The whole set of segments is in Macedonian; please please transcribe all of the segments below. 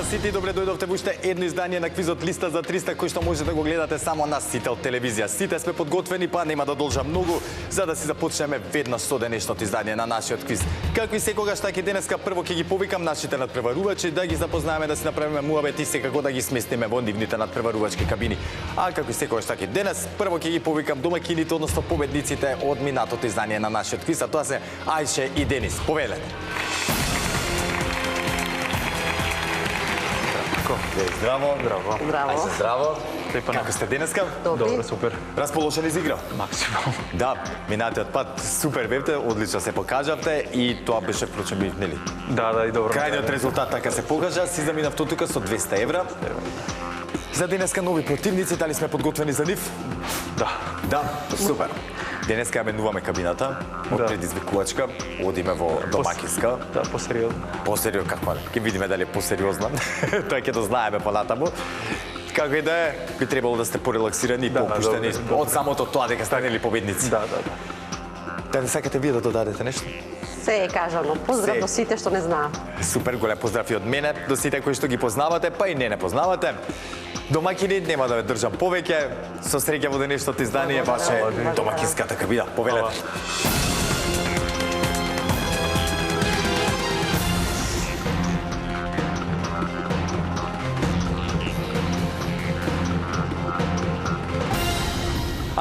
сите, добре дојдовте во уште едно издание на квизот Листа за 300, кој што може да го гледате само на Сител телевизија. Сите сме подготвени, па нема да должам многу, за да си започнеме веднаш со денешното издание на нашиот квиз. Како и секогаш, така и денеска прво ќе ги повикам нашите надпреварувачи да ги запознаеме, да си направиме муабет и секако да ги сместиме во нивните надпреварувачки кабини. А како и секогаш, така и денес, прво ќе ги повикам домаќините, односно победниците од минатото издание на нашиот квиз, а тоа се Ајше и Денис. Повелете. Здраво. Здраво. Ајде, здраво. Како сте денеска? Добро, супер. Расположени за игра? Максимално. Да, минатиот пат супер бевте, одлично се покажавте и тоа беше впрочем и нели? Да, и добро. Крајниот резултат така се покажа, си заминавте тука со 200 евра. За денеска нови противници, дали сме подготвени за нив? Да. Да, супер. Денеска ја менуваме кабината од предизвикувачка, одиме во домакинска. Да, посериозно. Посериозно, како не? Ќе видиме дали е посериозна. Тоа ќе да знаеме понатаму. Како и да е, би требало да сте порелаксирани и попуштени од самото тоа дека сте нели победници. Да. Дали сакате вие да додадете нешто? Се е кажано. Поздрав до сите што не знаат. Супер, голем поздрав и од мене, до сите кои што ги познавате, па и не познавате. Домакини, нема да ве држам повеќе. Со среќа во денешното издание ваше домакинската кабина. Повелете.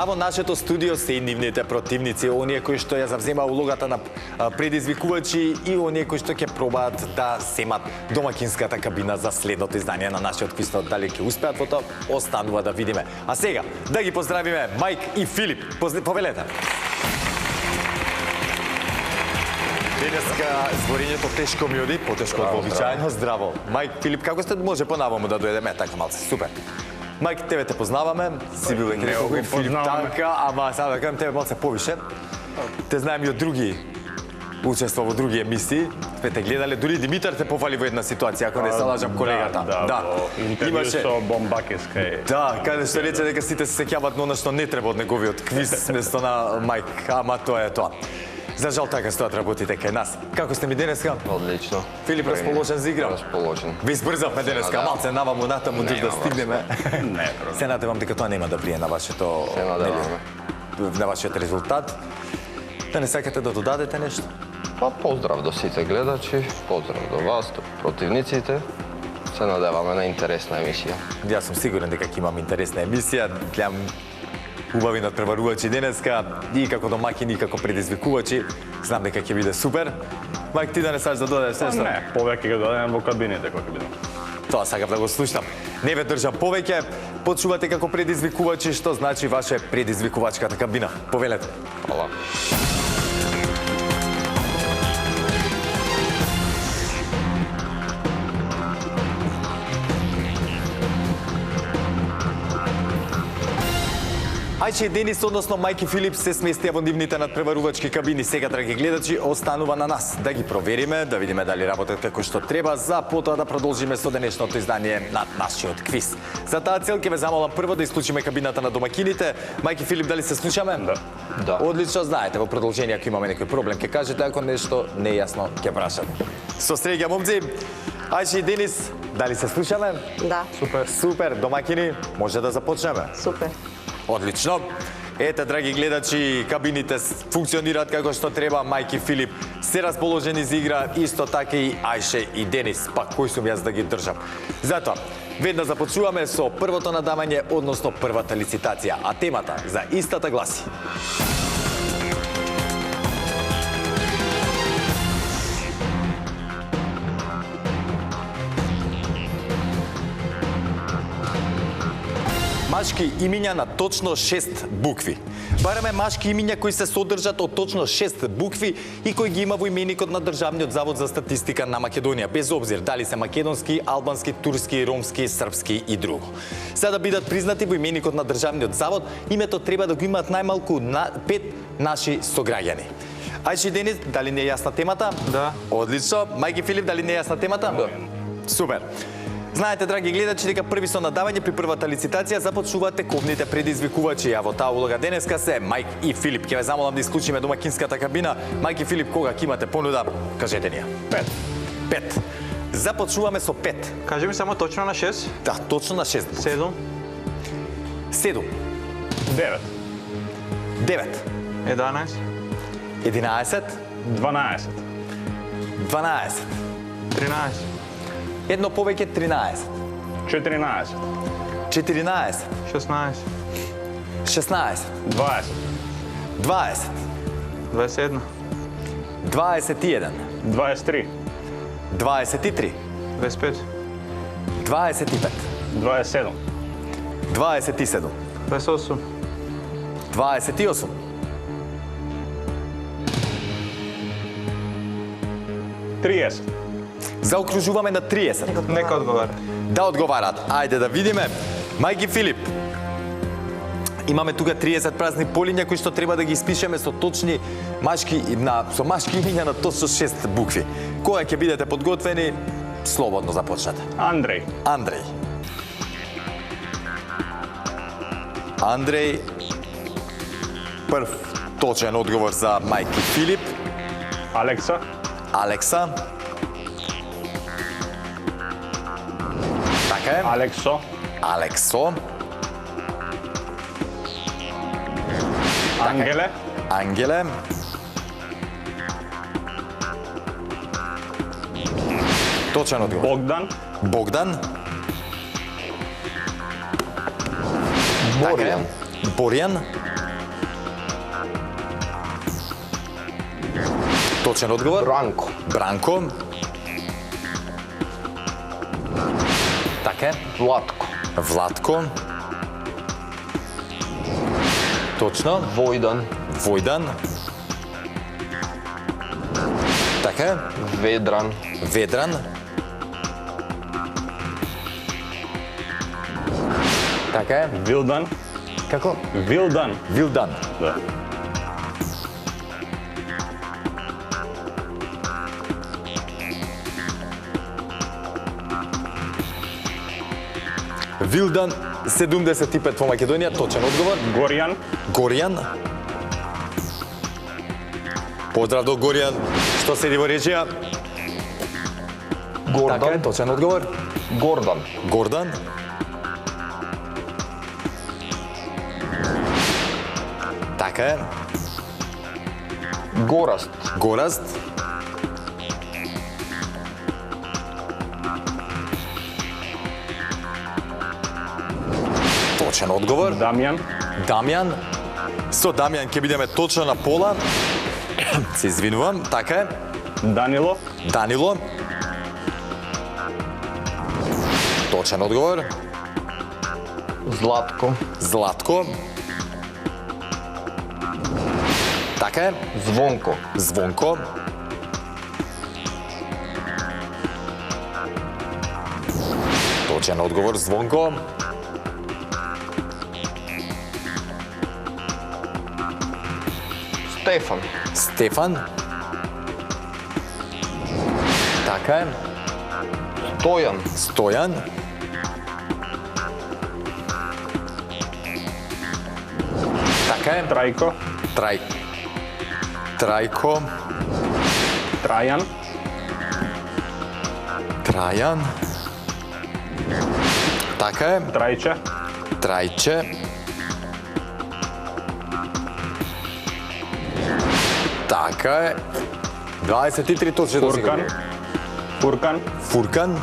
А во нашето студио се и нивните противници, оние кои што ја завзема улогата на предизвикувачи и оние кои што ќе пробаат да земат домакинската кабина за следното издание на нашиот квиз. Дали ќе успеат во тоа, останува да видиме. А сега, да ги поздравиме Мајк и Филип. Повелете. Денеска зборењето тешко ми оди, потешко од вообичаено. Здраво. Мајк, Филип, како сте? Може понаваму да дојдеме така малце. Супер. Мајк, тебе те познаваме, си бил веќе некој Филип така, ама сега да кажам тебе малце повише. Те знаем и од други учества во други емисии. Сме те гледале, дури Димитар те пофали во една ситуација, ако не се лажам колегата. Да, интервју со Бомбакеска. Да, каде што рече дека сите се сеќаваат на она што не треба од неговиот квиз вместо на Мајк, ама тоа е тоа. За жал така стоат работите кај нас. Како сте ми денеска? Одлично. Филип, расположен за игра? Расположен. Ви избрзавме денеска, малце наваму натаму да стигнеме. Не, се надевам дека тоа нема да влие на вашето на вашиот резултат. Да не сакате да додадете нешто? Па поздрав до сите гледачи, поздрав до вас, до противниците. Се надеваме на интересна емисија. Јас сум сигурен дека ќе имам интересна емисија. Гледам убави надпреварувачи денеска и како домакини и како предизвикувачи. Знам дека ќе биде супер. Мајк, ти да не сакаш да додадеш нешто? Не, повеќе ќе додадем во кабините кои ќе бидат. Тоа сакам да го слушам. Не ве држам повеќе. Почувате како предизвикувачи, што значи ваше предизвикувачката кабина. Повелете. Фала. Ајче и Денис, односно Мајк и Филип се сместија во нивните надпреварувачки кабини. Сега, драги гледачи, останува на нас да ги провериме, да видиме дали работат како што треба, за потоа да продолжиме со денешното издание на нашиот квиз. За таа цел ќе ве замолам прво да исклучиме кабината на домакините. Мајк и Филип, дали се слушаме? Да. Одлично, знаете, во продолжение ако имаме некој проблем ќе кажете, ако нешто не е јасно ќе прашате. Со среќа, момци. Ајче и Денис, дали се слушаме? Да. Супер, домакини, може да започнеме. Супер. Одлично. Ете, драги гледачи, кабините функционираат како што треба. Мајк и Филип се расположени за игра, исто така и Ајше и Денис. Па кој сум јас да ги држам? Затоа, веднаш започнуваме со првото надавање, односно првата лицитација, а темата за истата гласи. Машки имиња на точно 6 букви. Бараме машки имиња кои се содржат од точно 6 букви и кои ги има во именикот на Државниот завод за статистика на Македонија, без обзир дали се македонски, албански, турски, ромски, српски и друго. За да бидат признати во именикот на Државниот завод, името треба да го имаат најмалку 5 наши сограѓани. Ајче Денис, дали не е јасна темата? Да. Одлично. Мајк и Филип, дали не е јасна темата? Да. Супер. Знаете, драги гледачи, дека први со надавање при првата лицитација започнуваат тековните предизвикувачи, а во таа улога денеска се Мајк и Филип. Ќе ве замолам да исклучиме домакинската кабина. Мајк и Филип, кога ќе имате понуда, кажете ни ја. 5. Започнуваме со 5. Кажи ми само точно на 6, Да, точно на 6. 7, 7, 9, 9, 11, 11, 12, 12, 13, едно повеќе 13, 14, 14, 16, 16, 20, 20, 21, 21, 23, 23, 25, 25, 27, 27, 28, 28, 30, заокружуваме на 30. нека одговара. Да одговарат. Ајде да видиме. Мајки Филип. Имаме тука 30 празни полиња кои што треба да ги испишеме со точни машки имиња на точно 6 букви. Кога ќе бидете подготвени, слободно започнете. Андрей, Андрей. Андрей. Прв точен одговор за Мајки Филип. Алекса, Алекса. Така е. Алексо, Алексо. Ангеле, Ангеле. Точен одговор. Богдан, Богдан. Борјан. Борјан. Точен одговор. Бранко. Бранко. Така е. Владко. Владко. Точно. Војдан. Војдан. Така е. Ведран. Ведран. Така е. Вилдан, Како? Вилдан, Вилдан. да. Вилдан 75 во Македонија, точен одговор. Горјан, Горјан. Поздрав до Горјан, што седи во режија. Така е, Гордан. точен одговор. Гордан. Гордан. Така е. Гораст. Гораст. Точен одговор. Дамјан, Дамјан. Со Дамјан ќе бидеме точно на пола. Се извинувам. Така е. Данило, Данило. Точен одговор. Златко. Златко. Така е. Звонко. Звонко. Точен одговор. Звонко. Стефан. Стефан. Така е. Стојан. Стојан. Така е. Трајко, Трајко. Трајан, Трајан. Така е. Трајче, Трајче. Така е. 23 точно да си Фуркан, го. Фуркан, Фуркан.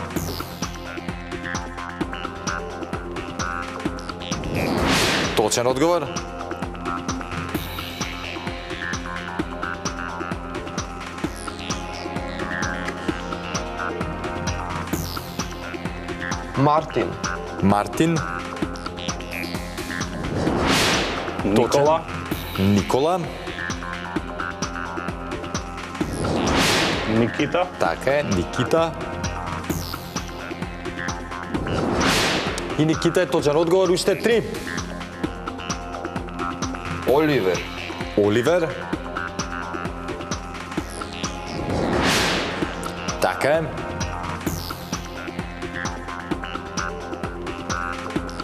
Точен одговор. Мартин. Мартин. Никола, Никола. Никита, Така е. Никита. И Никита е точен одговор. Уште 3. Оливер. Оливер. Така е.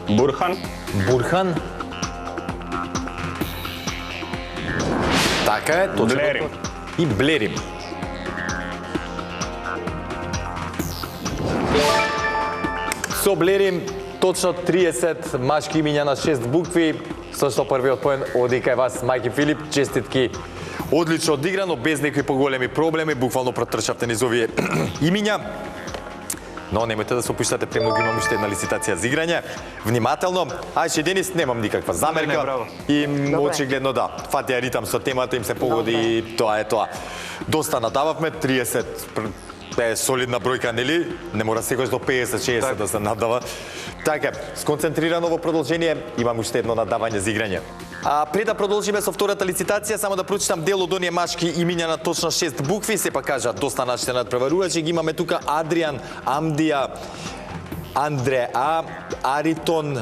Бурхан, Бурхан. Така е. Точен Блерим. одговор. И Блерим. Со Блерим точно 30 машки имиња на 6 букви, со што првиот поен оди кај вас, Мајки Филип, честитки. Одлично одиграно, без некои поголеми проблеми, буквално протрчавте низ овие имиња. Но немојте да се опуштате, премногу имам уште една лицитација за играње. Внимателно, ајде Денис, немам никаква замерка. браво. И Добре. очигледно да, фатија ритам со темата, им се погоди и тоа е тоа. Доста надававме, 30 е солидна бројка, нели? Не мора секојаш до 50-60 да се надава. Така, сконцентрирано во продолжение, имам уште едно надавање за играње. А пред да продолжиме со втората лицитација, само да прочитам дел од оние машки имиња на точно 6 букви, сепак кажа доста нашите надпреварувачи, ги имаме тука Адриан, Амдија, Андреа, Аритон,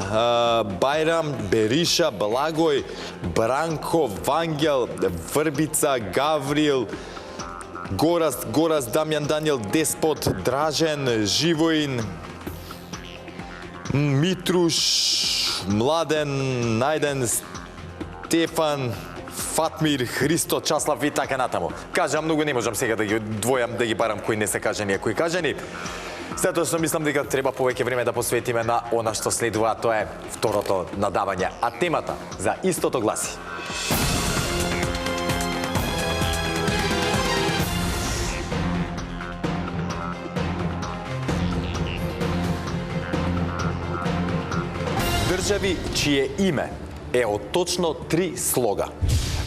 Бајрам, Бериша, Благој, Бранко, Вангел, Врбица, Гаврил, Горас, Дамјан, Даниел, Деспот, Дражен, Живоин, Митруш, Младен, Најден, Стефан, Фатмир, Христо, Часлав и така натаму. Кажам многу, не можам сега да ги одвојам, да ги барам кои не се кажани, а кои кажани. Затоа што мислам дека треба повеќе време да посветиме на она што следува, а тоа е второто надавање. А темата за истото гласи: држави чие име е од точно 3 слога.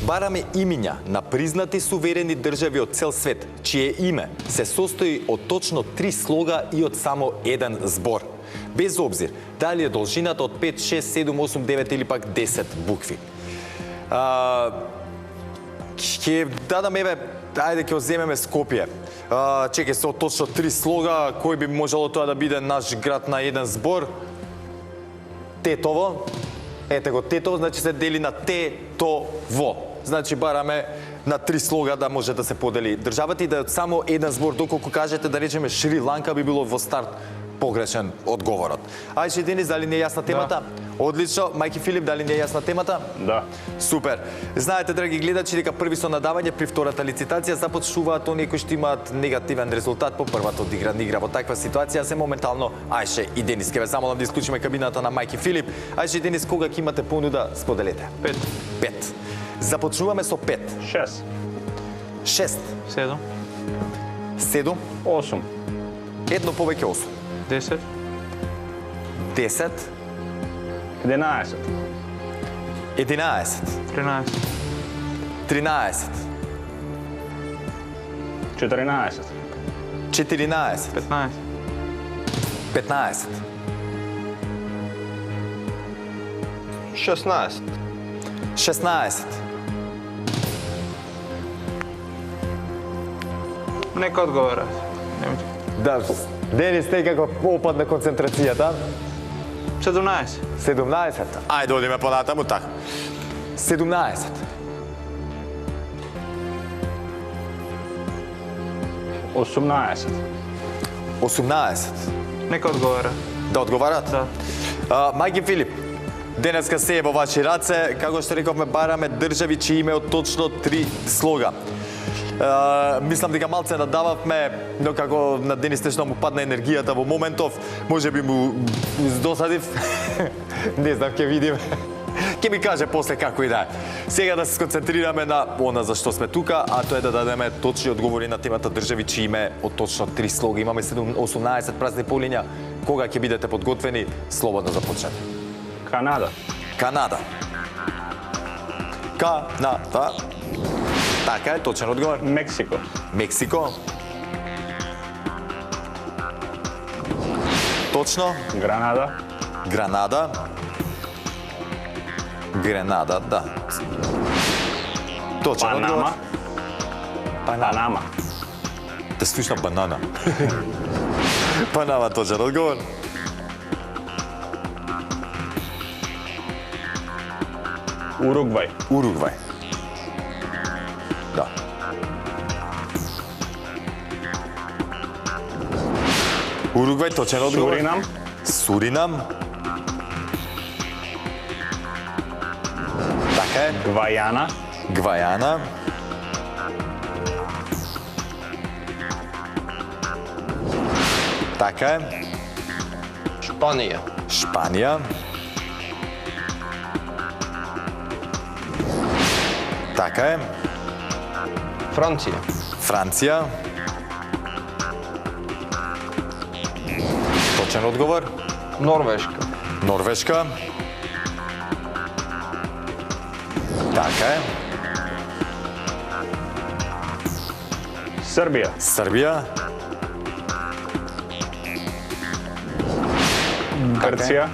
Бараме имиња на признати суверени држави од цел свет, чие име се состои од точно 3 слога и од само еден збор. Без обзир дали е должината од 5, 6, 7, 8, 9 или пак 10 букви. Ќе дадам еве, ајде ќе земеме Скопје. Чекај се од точно 3 слога, кој би можело тоа да биде наш град на еден збор? Тетово. Ете го Тетово, значи се дели на Тетово. Значи бараме на 3 слога да може да се подели државата и да е само еден збор, доколку кажете да речеме Шри Ланка, би било во старт погрешен одговорот. Ајде Денис, дали не е јасна темата? Да. Одлично. Мајки Филип, дали не е јасна темата? Да. Супер. Знаете, драги гледачи, дека први со надавање при втората лицитација започнуваат оние кои што имаат негативен резултат по првата одиграна игра. Во таква ситуација се моментално Ајше и Денис. Ке ве замолам да исклучиме кабината на Мајки Филип. Ајше и Денис, кога ќе имате понуда, споделете. 5, 5. Започнуваме со 5. 6, 6. 7, 7. 8, Едно повеќе 8. 10, 10. 11, 11. 13, 13. 14, 14. 15, 15. 16. 16. Нека одговара. Немојте. Да, Денис, те како опадна концентрацијата. 17, 17. Ајде, одиме понатаму, така. 17. 18, 18. нека одговара. Да одговарат? Да. Мајки Филип, денеска се е во ваши раце. Како што рековме, бараме држави чии име од точно 3 слога. Мислам дека малце надававме, но како на Денис тешно му падна енергијата во моментов, може би му досадив. Не знам, ќе видим. Ќе ми каже после како и да е. Сега да се сконцентрираме на она за што сме тука, а тоа е да дадеме точни одговори на темата држави чии име од точно 3 слога. Имаме 18 празни полиња. Кога ќе бидете подготвени, слободно започнете. Канада, Канада. Канада. Така е, точен одговор. Мексико, Мексико. Точно. Гранада, Гранада. Гренада, да. Точен одговор. Панама, Панама, Да слушна банана. Панама, точен одговор. Уругвај, Уругвај. Да. Уругвај, точен одговор. Суринам, Суринам. Така е. Гвајана, Гвајана. Така е. Шпанија. Шпанија. Така е. Франција. Франција. Точен одговор. Норвешка. Норвешка. Така е. Србија. Србија. Грција.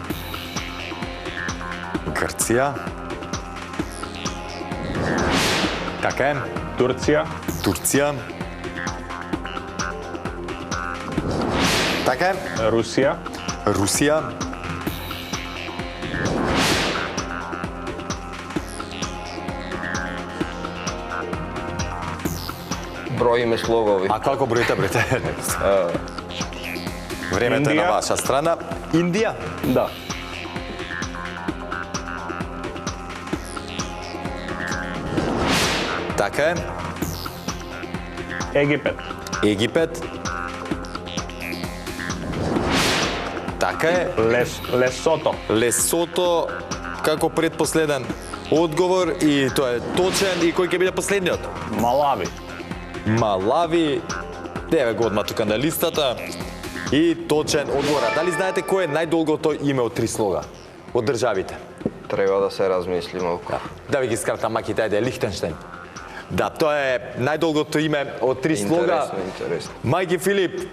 Грција. Така е. Турција. Турција. Така е. Русија. Русија. Броиме слогови. А како броите? Времето е на Индија. ваша страна. Индија. Да. Така е. Египет. Египет. Така е. Лесото. Лесото како предпоследен одговор и тоа е точен. И кој ќе биде последниот? Малави. Малави. Еве го одма тука на листата. И точен одговор. А дали знаете кој е најдолгото име од 3 слога од државите? Треба да се размисли малку. Да ви ги скратам маките, ајде, Лихтенштейн. Да, тоа е најдолгото име од 3 слога. Интересно. Мајки Филип,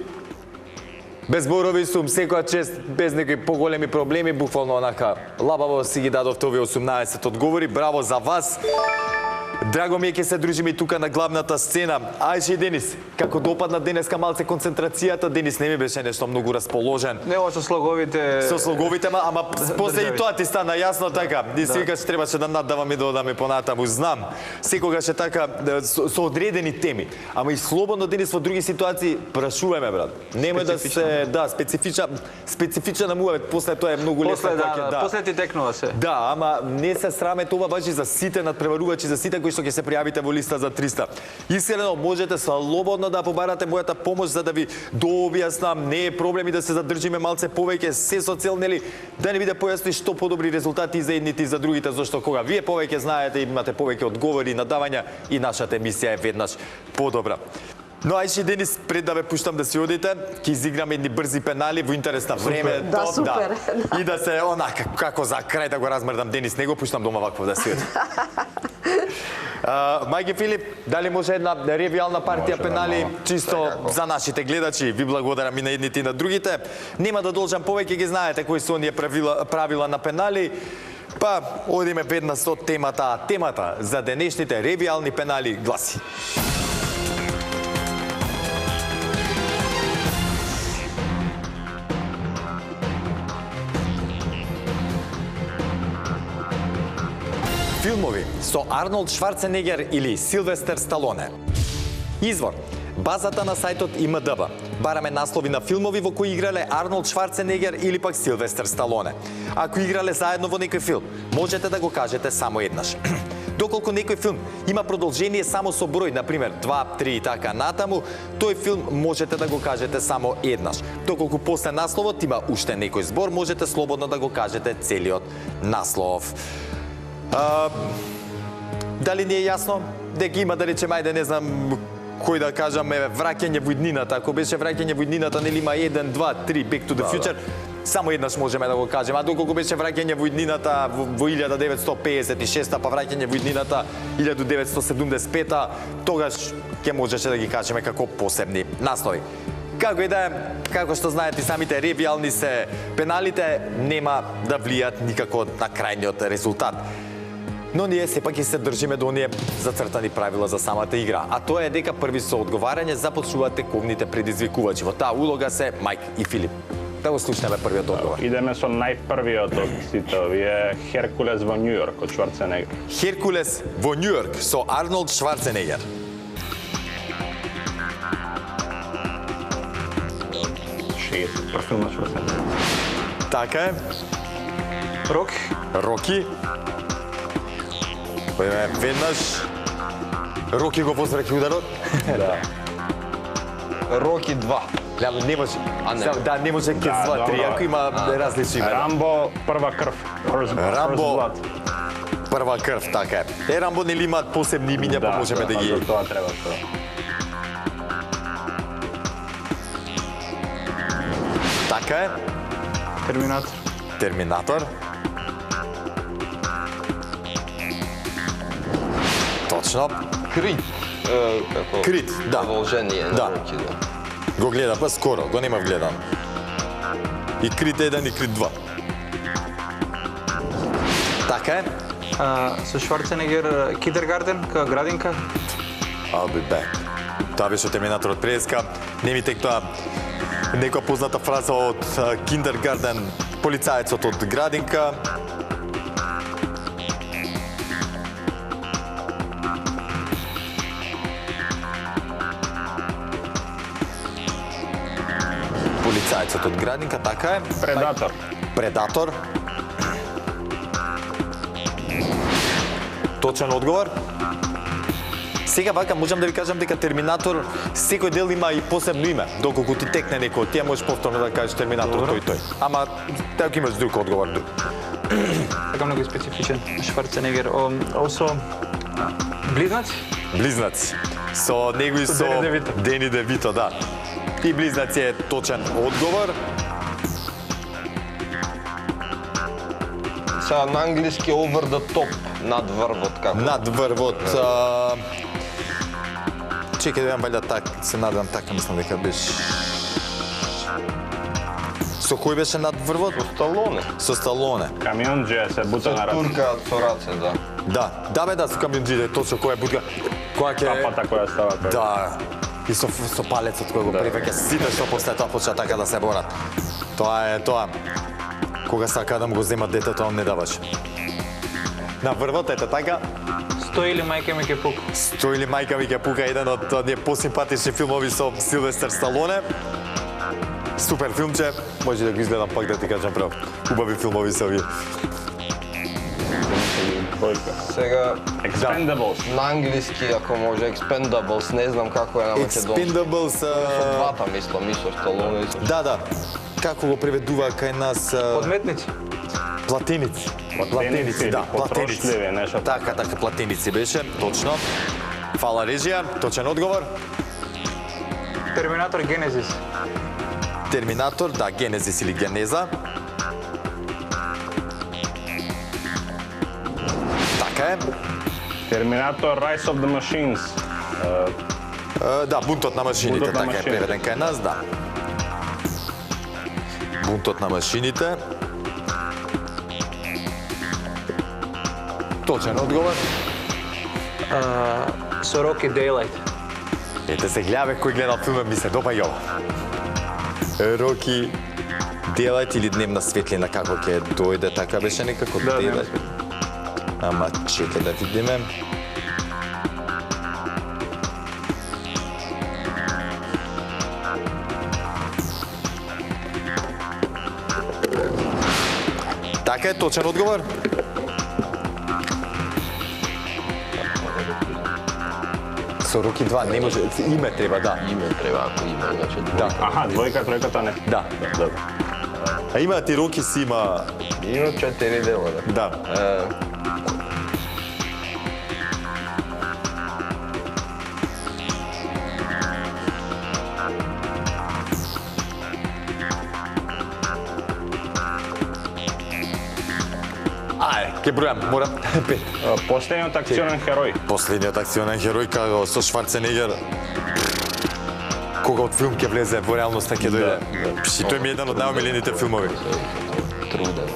без зборови сум, секоја чест, без некои поголеми проблеми, буквално онака лабаво си ги дадовте овие 18 одговори. Браво за вас. Драго ми е ќе се дружиме и тука на главната сцена. Ајше и Денис, како допадна денеска малце концентрацијата, Денис не ми беше нешто многу расположен. Не, ова со слоговите... Со слоговите, ама после и државите. тоа ти стана јасно така. И секогаш требаше да наддавам и да одам и понатаму. Знам, секогаш е така со одредени теми. Ама и слободно Денис во други ситуации прашуваме, брат. Немој да се, да, специфична му после тоа е многу лесно После, кога ќе да, после ти текнува се. Да, ама не се срамете, ова важи за сите надпреварувачи, за сите кои што ќе се пријавите во листа за 300. Искрено, можете слободно да побарате мојата помош за да ви дообјаснам, не е проблем и да се задржиме малце повеќе, се со цел, нели, да не биде појасни што подобри резултати за едните и за другите, зашто кога вие повеќе знаете, имате повеќе одговори и надавања и нашата емисија е веднаш подобра. Но ајши Денис, пред да ве пуштам да си одите, ќе изиграме едни брзи пенали во интерес на време. Да, супер. И да се онака како за крај да го размрдам Денис, не го пуштам дома вакво да си оди. Мајки Филип, дали може една ревиална партија пенали, чисто за нашите гледачи, ви благодарам и на едните и на другите. Нема да должам повеќе, ги знаете кои се оние правила на пенали. Па, одиме веднаш со темата. Темата за денешните ревиални пенали гласи. Филмови со Арнолд Шварценегер или Силвестер Сталоне. Извор: базата на сајтот IMDb. Бараме наслови на филмови во кои играле Арнолд Шварценегер или пак Силвестер Сталоне. Ако играле заедно во некој филм, можете да го кажете само еднаш. Доколку некој филм има продолжение само со број, например 2, 3 и така натаму, тој филм можете да го кажете само еднаш. Доколку после насловот има уште некој збор, можете слободно да го кажете целиот наслов. Дали не е јасно? Дека има, да речем, ајде, не знам, кој да кажам, враќање во иднината. Ако беше враќање во иднината, нели има 1, 2, 3, Back to the Future, само еднаш можеме да го кажеме. А доколку беше враќање во иднината во 1956, па враќање во иднината 1975, тогаш ќе можеше да ги кажеме како посебни наслови. Како и да е, како што знаете, самите ревиални се пеналите нема да влијат никако на крајниот резултат. Но ние сепак и се држиме до оние зацртани правила за самата игра. А тоа е дека први со одговарање започнуваат тековните предизвикувачи. Во таа улога се Мајк и Филип. Да го слушнеме првиот одговор. Идеме со најпрвиот од сите овие, Херкулес во Њу Йорк од Шварценегер. Херкулес во Њу Йорк со Арнолд Шварценегер. Профил на Шварценегер. Така е. Роки. Роки. Веднаш Роки го возвраќа ударот. Да. Роки 2. Не може. А, не. Да, не може ке Да, зла три, добро. ако има различни имена. Рамбо, прва крв. Рамбо. First blood. Прва крв, така е. Рамбо нели имаат посебни имиња, па можеме да ги... За тоа треба тоа. Така е. Терминатор. Терминатор. Точно. Крит. Како? Крит, да. Продолжение Да. на руки, да. Го гледа, па скоро, го немав гледан. И Крит 1 и Крит 2. Така е. Со Шварценегер Киндергарден, градинка. I'll be back. Тоа беше Терминаторот преска. Не ми тек тоа некоја позната фраза од Киндергарден, полицаецот од градинка. Полицаецот од градинка, така е. Предатор. Предатор. Точен одговор. Сега вака можам да ви кажам дека Терминатор секој дел има и посебно име. Доколку ти текне некој од тие можеш повторно да кажеш Терминатор тој. Ама така имаш друг одговор. Така многу специфичен. Шварценегер. Осо близнаци. Близнаци. Со него и со Дени Девито. Дени Девито, да. И близнаци е точен одговор. Сега на англиски over the top, над врвот како. Над врвот. Чекај да видам валја така, се надевам така, мислам дека беше. Со кој беше над врвот? Сталоне. Со Сталоне. Камионџија се бута Се на раце. туркаат со раце, да. Да бе, да, со камионџиите, точно која бутка. Која ќе... Папата која става тој. Да. И со палецот кој го Да. прифаќа сите што после тоа почна така да се борат. Тоа е тоа. Кога сака да му го земат детето, он не даваше. На врвот, ете така, Стои или мајка ми ке пука. Стои ли мајка ми ќе пука, еден од оние посимпатични филмови со Силвестер Сталоне. Супер филмче, може да го изгледам пак да ти кажам право. Убави филмови се овие. Двојка. Сега Expendables. на англиски ако може Expendables, не знам како е на македонски. Expendables, Со двата мислам, и со Сталоне и со... да. Како го преведува кај нас? Подметници. Платеници. Платеници, да, потрошливи, нешто Така, платеници беше, точно. Фала режија, точен одговор. Терминатор Генезис. Терминатор, да, Генезис или Генеза. Така е. Терминатор Rise of the Machines. Да, бунтот на машините, Бунтот на така е машините. преведен кај нас, да. Бунтот на машините. Точен одговор. Со Роки Дейлайт. Ете се гледаме кој гледал филмот, ми се допаѓа ова. Роки Дейлайт или Дневна светлина, како ќе дојде, така беше некако Да, Дневна Дейлайт. Ама чекај да видиме. Така е, точен одговор. Со Роки 2 не може, име треба, да. Име треба, ако има, значи Да. Аха, двојка, тројката не. Да. Добро. А имаат и Роки си има, Има 4 дела, да. да. Ке бројам, морам. Пет. Последниот акционен херој. Последниот акционен херој како со Шварценегер. Кога од филм ќе влезе во реалноста ќе дојде. И тој ми е еден од најомилените филмови. Труден.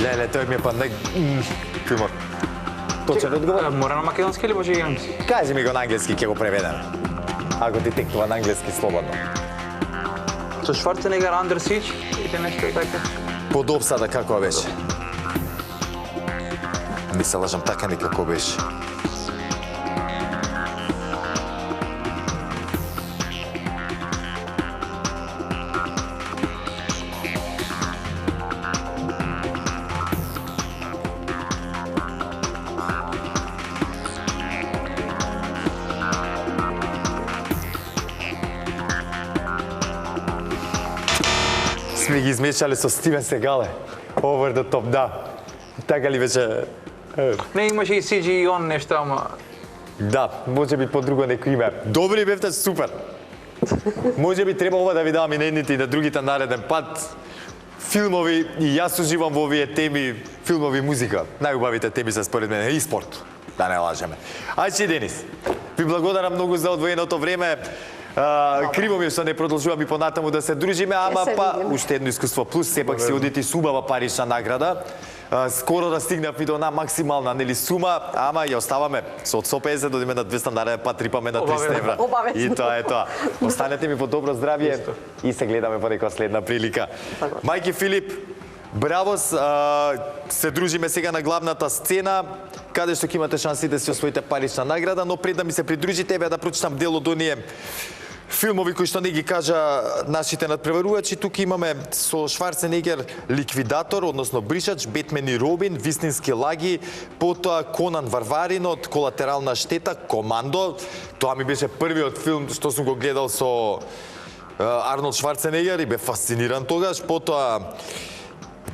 Леле, тој ми е па филмот. Точен одговор? Мора на македонски или може и немски? Кажи ми го на англиски, ќе го преведам. Ако ти текнува на англиски слободно. Со Шварценегер Under Siege или нешто така. Под опсада како беше? Ми се лажам така ни како беше. би ги измешале со Стивен Сегале. Over the top, да. Така ли беше? Не имаше и CG и он нешто, ама... Да, може би по друго некој име. Добри бевте, супер. Може би треба ова да ви давам и на едните и на другите нареден пат. Филмови, и јас уживам во овие теми, филмови, музика. Најубавите теми се според мене и спорт. Да не лажеме. Ајче, Денис, ви благодарам многу за одвоеното време. Криво ми е што не продолжувам и понатаму да се дружиме, ама па уште едно искуство плюс, сепак си одите с убава парична награда. Скоро да стигнав и до една максимална нели сума, ама ја оставаме со од 150 додиме на 200 нареден пат трипаме на 300 евра. И тоа е тоа. Останете ми во добро здравје и се гледаме во некоја следна прилика. Мајки Филип, браво, се дружиме сега на главната сцена, каде што ќе имате шанси да си освоите парична награда, но пред да ми се придружите, еве да прочитам дел од оние филмови кои што не ги кажа нашите надпреварувачи. Тука имаме со Шварценегер Ликвидатор, односно Бришач, Бетмен и Робин, Вистински лаги, потоа Конан Варваринот, Колатерална штета, Командо. Тоа ми беше првиот филм што сум го гледал со Арнолд Шварценегер и бе фасциниран тогаш. Потоа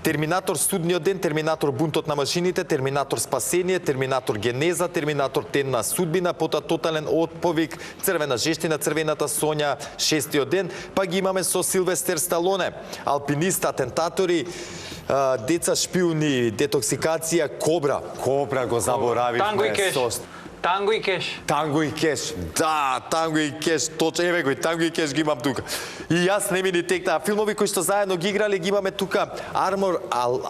Терминатор Судниот ден, Терминатор Бунтот на машините, Терминатор Спасение, Терминатор Генеза, Терминатор Темна судбина, потоа Тотален отповик, Црвена жештина, Црвената Сонја, Шестиот ден, па ги имаме со Силвестер Сталоне, Алпинист, Атентатори, Деца шпиони, Детоксикација, Кобра. Кобра го заборавивме. Танго и кеш. Танго и кеш. Танго и кеш. Да, Танго и кеш. Точно, еве го, Танго и кеш ги имам тука. И јас не ми ни текна. Филмови кои што заедно ги играле ги имаме тука.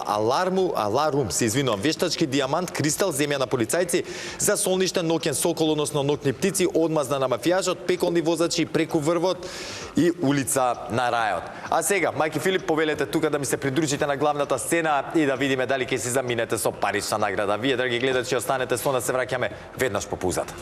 Аларум, се извинувам. Вештачки дијамант, Кристал, Земја на полицајци, За солништен ноќен сокол, односно нокни птици, Одмазна на мафијажот, Пеколни возачи, Преку врвот и Улица на рајот. А сега, Мајки Филип, повелете тука да ми се придружите на главната сцена и да видиме дали ќе си заминете со парична награда. Вие, драги гледачи, останете со нас, се враќаме веднаш по паузата.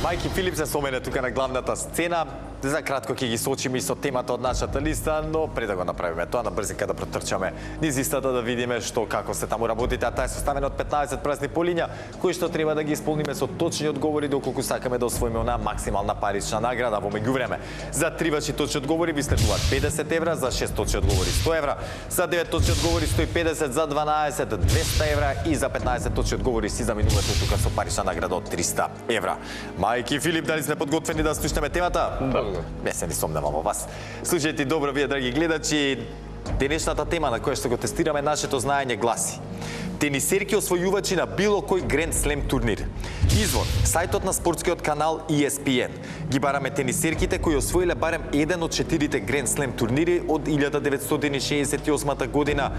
Мајки Филип се со мене тука на главната сцена. За кратко ќе ги сочиме и со темата од нашата листа, но пред да го направиме тоа, на брзинка да протрчаме низ листата да видиме што како се таму работите, а таа е составена од 15 празни полиња, кои што треба да ги исполниме со точни одговори доколку сакаме да освоиме онаа максимална парична награда. Во меѓувреме, за 3 ваши точни одговори ви следуваат 50 евра, за 6 точни одговори 100 евра, за 9 точни одговори 150, за 12 200 евра и за 15 точни одговори си заминувате тука со парична награда од 300 евра. Мајки Филип, дали сме подготвени да слушнеме темата? Не се ни сомневам во вас. Слушајте добро, вие, драги гледачи. Денешната тема на која што го тестираме нашето знаење гласи: тенисерки освојувачи на било кој Гранд Слем турнир. Извор, сајтот на спортскиот канал ESPN. Ги бараме тенисерките кои освоиле барем еден од 4 Гранд Слем турнири од 1968 година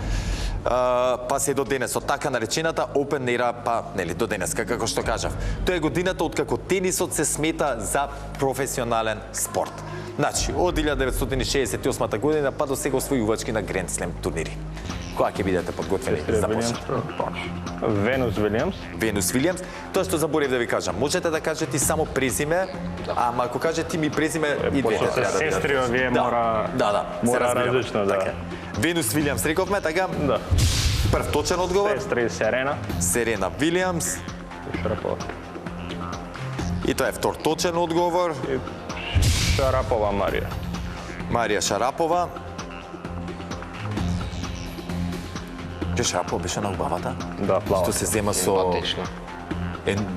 па се до денес, од така наречената Open Era, па нели до денеска, како што кажав. Тоа е годината откако тенисот се смета за професионален спорт. Значи, од 1968 година па до сега освојувачки на Гранд Слем турнири. Кога ќе бидете подготвени за почнеме? Венус Вилијамс. Венус Вилијамс. Тоа што заборев да ви кажам, можете да кажете само презиме, ама ако кажете ми презиме и двете Пошто се сестри, овие мора... Мора различно, да. Венус Вилијамс рековме, така? Да. Прв точен одговор. Сестри Серена. Серена Вилијамс. Шарапова. И тоа е втор точен одговор. Шарапова Марија. Марија Шарапова. Шарапова беше на убавата? Да, плава. Што се зема со... Симпатична.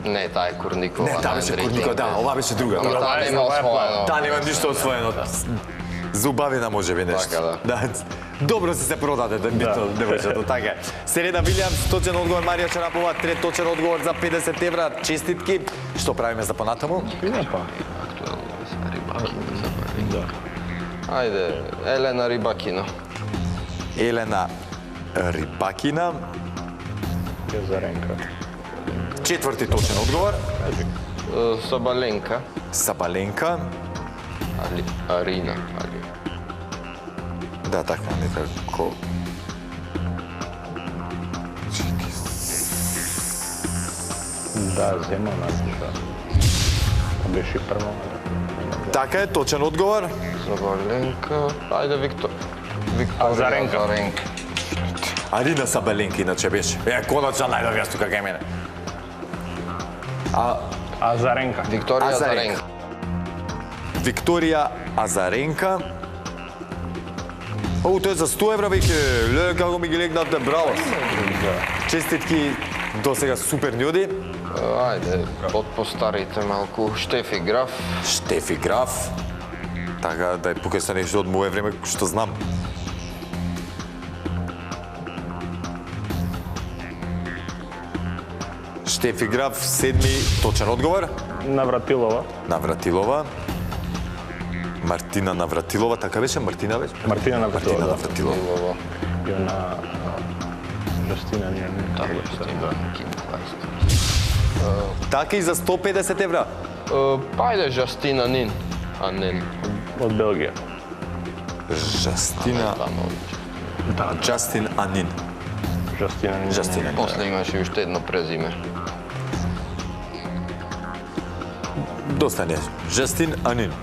Не, таа е Курникова. Не, таа беше Курникова, да, ова беше друга. Таа нема освоено. Таа нема ништо освоено. Зубавина може би нешто. Така, да. Добро се приодаде, битно девојчето, така. Серена Вилијамс, точен одговор, Марија Шарапова, трет точен одговор за 50 евра, честитки. Што правиме за понатаму? Ајде, Елена Рибакина. Елена Рибакина. Јазаренка. Четврти точен одговор. Сабаленка. Сабаленка. Арина. Да, така, некако... Да, зема натиша. Беше прво. Така е, точен одговор. Сабаленка. Ајде, Викторија Азаренка. Арина Сабаленка иначе беше. Коначно најдов јас тука кај мене. Азаренка. Викторија Азаренка. Азаренка. Викторија Азаренка. Тоа е за 100 евра, веќе. Леле, како ми ги легнате, браво. Честитки, до сега супер њуди. Ајде, подпостарите малку. Штефи Граф. Штефи Граф. Така, дај покажа нешто од мое време, што знам. Штефи Граф, седми, точен одговор. Навратилова. Навратилова. Мартина Навратилова, така беше? Мартина беше? Мартина Мартина Навратилова. Навратилова. Илово. И она Жустина не. Така и за 150 евра. Ајде, Жастина Нин. А Нин. Од Белгија. Жастина... Ивановиќ. Джастин Анин. Жустина не. Жастина. После имаше и уште едно презиме. Доста не. Жастин Анин.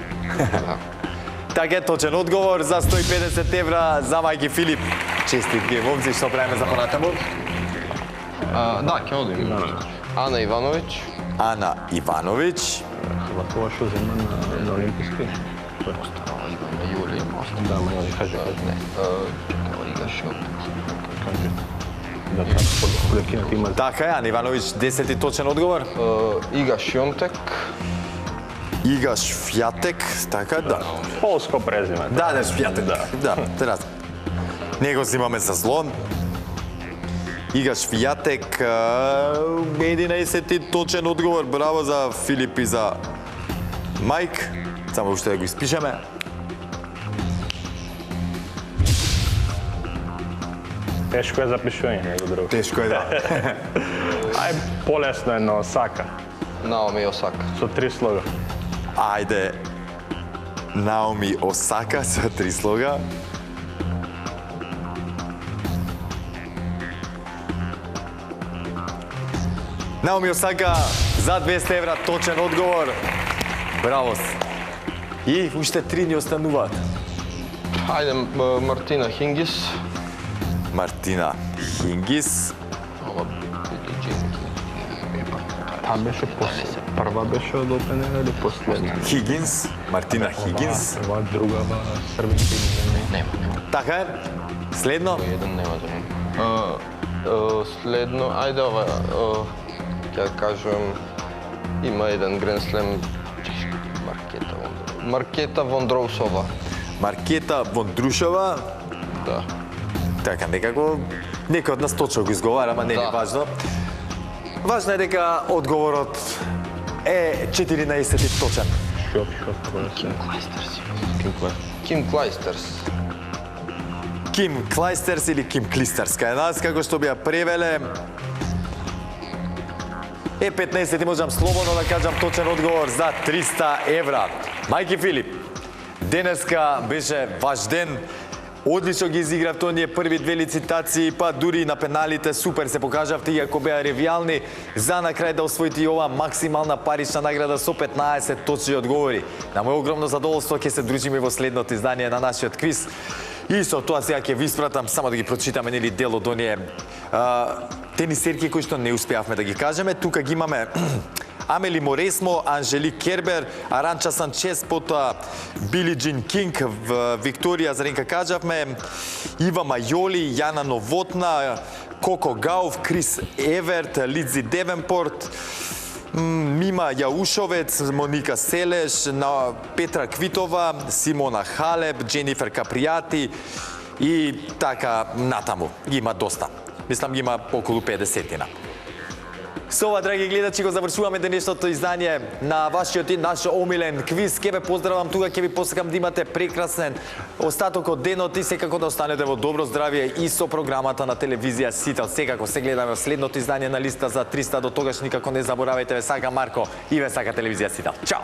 Така е, точен одговор за 150 евра за мајки Филип. Честитки, момци, што правиме за понатаму? Да, ќе одим. Ана Ивановиќ. Ана Ивановиќ. Хватува што зема на Олимписки. Ивана Јули. Да, ма не кажи. Не. Чекай, Ига Шиотек. Кажи. Да, така, полекинат има. Така е, Ана Ивановиќ, 10 точен одговор. Ига Шиотек. Игаш Фјатек, така да. Полско презиме. Да, Фјатек. Да, тераз. Него си имаме за злон. Игаш Фјатек, 11 точен одговор. Браво за Филип и за Мајк. Само уште да го испишеме. Тешко е запишување, него друго. Тешко е, да. Ај, полесно е на Осака. Наоми Осака. Со 3 слога. Ајде, Наоми Осака со 3 слога. Наоми Осака за 200 евра, точен одговор. Браво. И уште 3 ни остануваат. Ајде, Мартина Хингис. Мартина Хингис. Ова биде Джинки. Та беше после. Прва беше од Опенер или последна? Хигинс. Мартина Хигинс. Прва, друга, Србинки. Нема. Така е. Следно. Еден нема да нема. Следно, ајде ова, ќе кажам, има еден Гренслем, Маркета Вондроусова. Маркета Вондрушова. Да. Така, некако некој од нас точно го изговара, ама не е Да. важно. Важно е дека одговорот е 14 точен. Шоп, Ким Клайстерс. Ким Клайстерс или Ким Клистерс, кај нас, како што би ја превеле. 15 можам слободно да кажам точен одговор за 300 евра. Мајки Филип, денеска беше ваш ден. Одлично ги изигравте оние први две лицитации, па дури и на пеналите супер се покажавте, иако беа ревијални, за на крај да освоите и ова максимална парична награда со 15 точни одговори. На моје огромно задоволство ќе се дружиме во следното издание на нашиот квиз. И со тоа сега ќе ви испратам, само да ги прочитаме нели дел од оние тенисерки кои што не успеавме да ги кажеме. Тука ги имаме Амели Моресмо, Анжелик Кербер, Аранча Санчес, потоа Били Джин Кинг, Викторија Азаренка кажавме, Ива Мајоли, Јана Новотна, Коко Гауф, Крис Еверт, Лидзи Девенпорт, Мима Јаушовец, Моника Селеш, Петра Квитова, Симона Халеб, Дженифер Капријати и така натаму. Ги има доста. Мислам ги има околу 50-тина. Со ова, драги гледачи, го завршуваме денешното издание на вашиот и наш омилен квиз. Ке ве поздравам тука, ке ви посакам да имате прекрасен остаток од денот и секако да останете во добро здравје и со програмата на телевизија Сител. Секако се гледаме во следното издание на листа за 300. До тогаш никако не заборавајте, ве сака Марко и ве сака телевизија Сител. Чао!